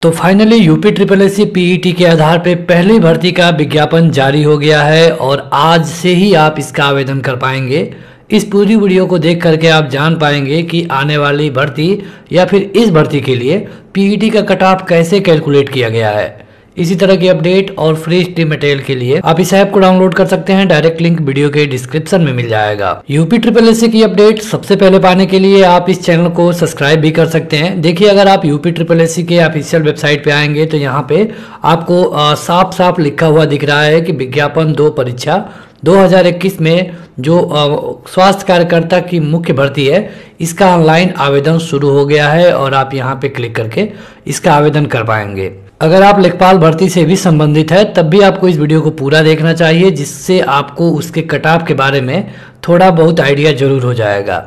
तो finally UP triple S C PET के आधार पे पहली भर्ती का विज्ञापन जारी हो गया है और आज से ही आप इसका आवेदन कर पाएंगे। इस पूरी वीडियो को देख करके आप जान पाएंगे कि आने वाली भर्ती या फिर इस भर्ती के लिए पीईटी का कट ऑफ कैसे कैलकुलेट किया गया है। इसी तरह की अपडेट और फ्री स्टडी मटेरियल के लिए आप इस ऐप को डाउनलोड कर सकते हैं। डायरेक्ट लिंक वीडियो के डिस्क्रिप्शन में मिल जाएगा। यूपी ट्रिपल एस सी की अपडेट सबसे पहले पाने के लिए आप इस चैनल को सब्सक्राइब भी कर सकते हैं। देखिए, अगर आप यूपी ट्रिपल एस सी के ऑफिशियल वेबसाइट पे आएंगे तो यहाँ पे आपको साफ साफ लिखा हुआ दिख रहा है कि विज्ञापन 2 परीक्षा 2021 में जो स्वास्थ्य कार्यकर्ता की मुख्य भर्ती है इसका ऑनलाइन आवेदन शुरू हो गया है और आप यहाँ पे क्लिक करके इसका आवेदन कर पाएंगे। अगर आप लेखपाल भर्ती से भी संबंधित है तब भी आपको इस वीडियो को पूरा देखना चाहिए, जिससे आपको उसके कट ऑफ के बारे में थोड़ा बहुत आइडिया जरूर हो जाएगा।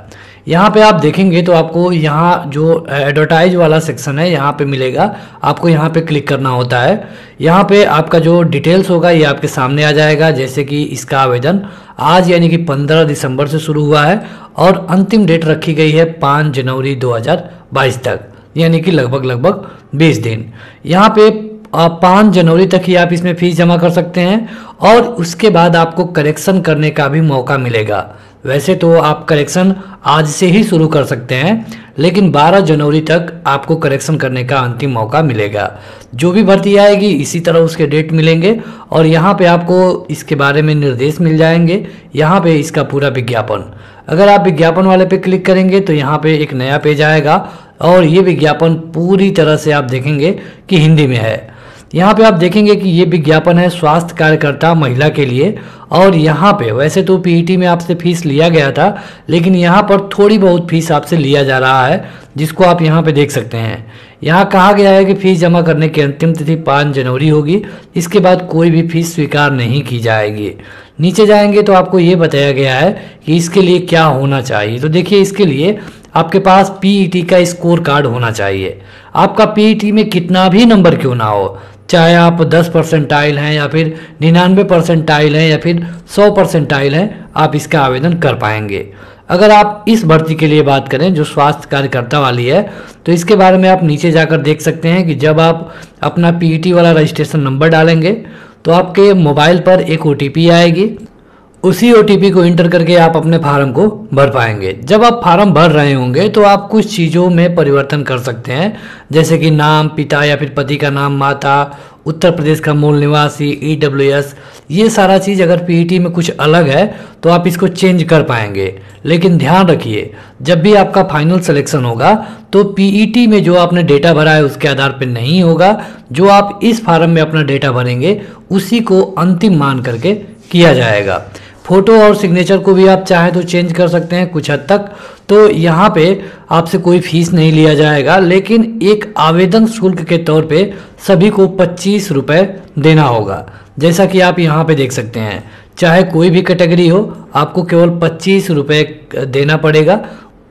यहाँ पे आप देखेंगे तो आपको यहाँ जो एडवर्टाइज वाला सेक्शन है यहाँ पे मिलेगा, आपको यहाँ पे क्लिक करना होता है। यहाँ पे आपका जो डिटेल्स होगा ये आपके सामने आ जाएगा। जैसे कि इसका आवेदन आज यानी कि 15 दिसंबर से शुरू हुआ है और अंतिम डेट रखी गई है 5 जनवरी 2022 तक, यानी कि लगभग 20 दिन। यहाँ पे 5 जनवरी तक ही आप इसमें फीस जमा कर सकते हैं और उसके बाद आपको करेक्शन करने का भी मौका मिलेगा। वैसे तो आप करेक्शन आज से ही शुरू कर सकते हैं, लेकिन 12 जनवरी तक आपको करेक्शन करने का अंतिम मौका मिलेगा। जो भी भर्ती आएगी इसी तरह उसके डेट मिलेंगे और यहाँ पे आपको इसके बारे में निर्देश मिल जाएंगे। यहाँ पे इसका पूरा विज्ञापन, अगर आप विज्ञापन वाले पे क्लिक करेंगे तो यहाँ पे एक नया पेज आएगा और ये विज्ञापन पूरी तरह से आप देखेंगे कि हिंदी में है। यहाँ पे आप देखेंगे कि ये विज्ञापन है स्वास्थ्य कार्यकर्ता महिला के लिए और यहाँ पे वैसे तो पीईटी में आपसे फीस लिया गया था, लेकिन यहाँ पर थोड़ी बहुत फीस आपसे लिया जा रहा है, जिसको आप यहाँ पे देख सकते हैं। यहाँ कहा गया है कि फीस जमा करने की अंतिम तिथि 5 जनवरी होगी, इसके बाद कोई भी फीस स्वीकार नहीं की जाएगी। नीचे जाएंगे तो आपको ये बताया गया है कि इसके लिए क्या होना चाहिए। तो देखिए, इसके लिए आपके पास पीईटी का स्कोर कार्ड होना चाहिए। आपका पीईटी में कितना भी नंबर क्यों ना हो, चाहे आप 10 परसेंटाइल हैं या फिर 99 परसेंटाइल हैं या फिर 100 परसेंटाइल हैं, आप इसका आवेदन कर पाएंगे। अगर आप इस भर्ती के लिए बात करें जो स्वास्थ्य कार्यकर्ता वाली है, तो इसके बारे में आप नीचे जाकर देख सकते हैं कि जब आप अपना पीईटी वाला रजिस्ट्रेशन नंबर डालेंगे तो आपके मोबाइल पर एक ओटीपी आएगी। उसी ओटीपी को इंटर करके आप अपने फार्म को भर पाएंगे। जब आप फार्म भर रहे होंगे तो आप कुछ चीज़ों में परिवर्तन कर सकते हैं, जैसे कि नाम, पिता या फिर पति का नाम, माता, उत्तर प्रदेश का मूल निवासी, ईडब्ल्यूएस, ये सारा चीज़ अगर पीईटी में कुछ अलग है तो आप इसको चेंज कर पाएंगे। लेकिन ध्यान रखिए, जब भी आपका फाइनल सिलेक्शन होगा तो पीईटी में जो आपने डेटा भरा है उसके आधार पर नहीं होगा। जो आप इस फार्म में अपना डेटा भरेंगे उसी को अंतिम मान करके किया जाएगा। फोटो और सिग्नेचर को भी आप चाहे तो चेंज कर सकते हैं कुछ हद तक। तो यहाँ पे आपसे कोई फीस नहीं लिया जाएगा, लेकिन एक आवेदन शुल्क के तौर पे सभी को 25 रुपये देना होगा। जैसा कि आप यहाँ पे देख सकते हैं, चाहे कोई भी कैटेगरी हो आपको केवल 25 रुपये देना पड़ेगा।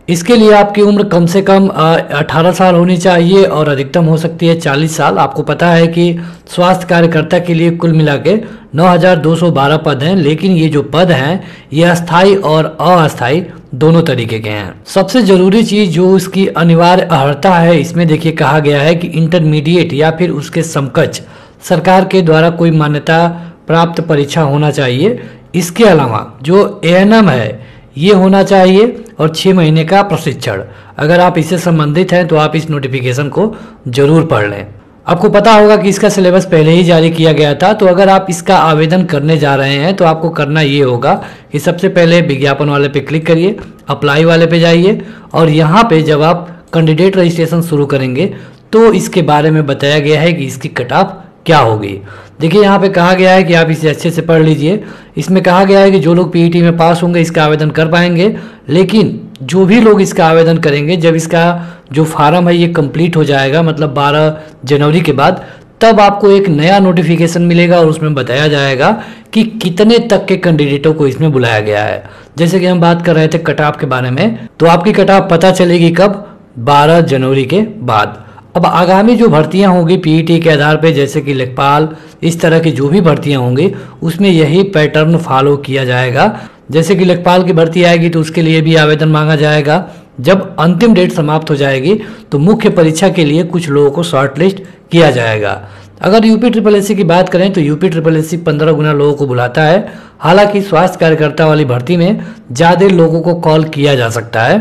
इसके लिए आपकी उम्र कम से कम 18 साल होनी चाहिए और अधिकतम हो सकती है 40 साल। आपको पता है कि स्वास्थ्य कार्यकर्ता के लिए कुल मिला के 9,212 पद हैं, लेकिन ये जो पद हैं ये अस्थाई और अस्थाई दोनों तरीके के हैं। सबसे जरूरी चीज जो इसकी अनिवार्य अर्हता है, इसमें देखिए कहा गया है कि इंटरमीडिएट या फिर उसके समकक्ष सरकार के द्वारा कोई मान्यता प्राप्त परीक्षा होना चाहिए। इसके अलावा जो एएनएम है ये होना चाहिए और 6 महीने का प्रशिक्षण। अगर आप इससे संबंधित हैं तो आप इस नोटिफिकेशन को जरूर पढ़ लें। आपको पता होगा कि इसका सिलेबस पहले ही जारी किया गया था। तो अगर आप इसका आवेदन करने जा रहे हैं तो आपको करना ये होगा कि सबसे पहले विज्ञापन वाले पे क्लिक करिए, अप्लाई वाले पे जाइए और यहाँ पे जब आप कैंडिडेट रजिस्ट्रेशन शुरू करेंगे तो इसके बारे में बताया गया है कि इसकी कट ऑफ क्या होगी। देखिए, यहाँ पे कहा गया है कि आप इसे अच्छे से पढ़ लीजिए। इसमें कहा गया है कि जो लोग पीईटी में पास होंगे इसका आवेदन कर पाएंगे, लेकिन जो भी लोग इसका आवेदन करेंगे जब इसका जो फार्म है ये कंप्लीट हो जाएगा, मतलब 12 जनवरी के बाद, तब आपको एक नया नोटिफिकेशन मिलेगा और उसमें बताया जाएगा कि कितने तक के कैंडिडेटों को इसमें बुलाया गया है। जैसे कि हम बात कर रहे थे कट ऑफ के बारे में, तो आपकी कट ऑफ पता चलेगी कब? 12 जनवरी के बाद। अब आगामी जो भर्तियां होंगी पीईटी के आधार पे, जैसे कि लेखपाल, इस तरह की जो भी भर्तियां होंगी उसमें यही पैटर्न फॉलो किया जाएगा। जैसे कि लेखपाल की भर्ती आएगी तो उसके लिए भी आवेदन मांगा जाएगा। जब अंतिम डेट समाप्त हो जाएगी तो मुख्य परीक्षा के लिए कुछ लोगों को शॉर्ट लिस्ट किया जाएगा। अगर यूपी ट्रिपल एससी की बात करें तो यूपी ट्रिपल एससी 15 गुना लोगों को बुलाता है। हालांकि स्वास्थ्य कार्यकर्ता वाली भर्ती में ज़्यादा लोगों को कॉल किया जा सकता है।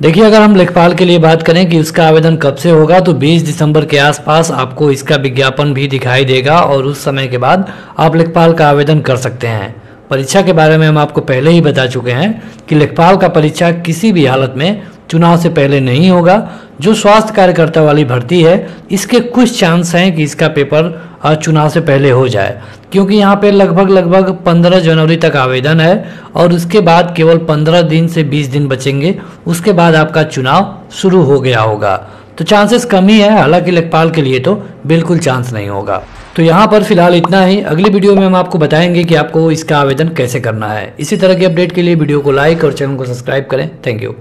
देखिए, अगर हम लेखपाल के लिए बात करें कि उसका आवेदन कब से होगा तो 20 दिसंबर के आसपास आपको इसका विज्ञापन भी दिखाई देगा और उस समय के बाद आप लेखपाल का आवेदन कर सकते हैं। परीक्षा के बारे में हम आपको पहले ही बता चुके हैं कि लेखपाल का परीक्षा किसी भी हालत में चुनाव से पहले नहीं होगा। जो स्वास्थ्य कार्यकर्ता वाली भर्ती है इसके कुछ चांस हैं कि इसका पेपर चुनाव से पहले हो जाए, क्योंकि यहाँ पे लगभग 15 जनवरी तक आवेदन है और उसके बाद केवल 15 दिन से 20 दिन बचेंगे, उसके बाद आपका चुनाव शुरू हो गया होगा। तो चांसेस कम ही है, हालांकि लेखपाल के लिए तो बिल्कुल चांस नहीं होगा। तो यहाँ पर फिलहाल इतना ही। अगली वीडियो में हम आपको बताएंगे कि आपको इसका आवेदन कैसे करना है। इसी तरह के अपडेट के लिए वीडियो को लाइक और चैनल को सब्सक्राइब करें। Thank you.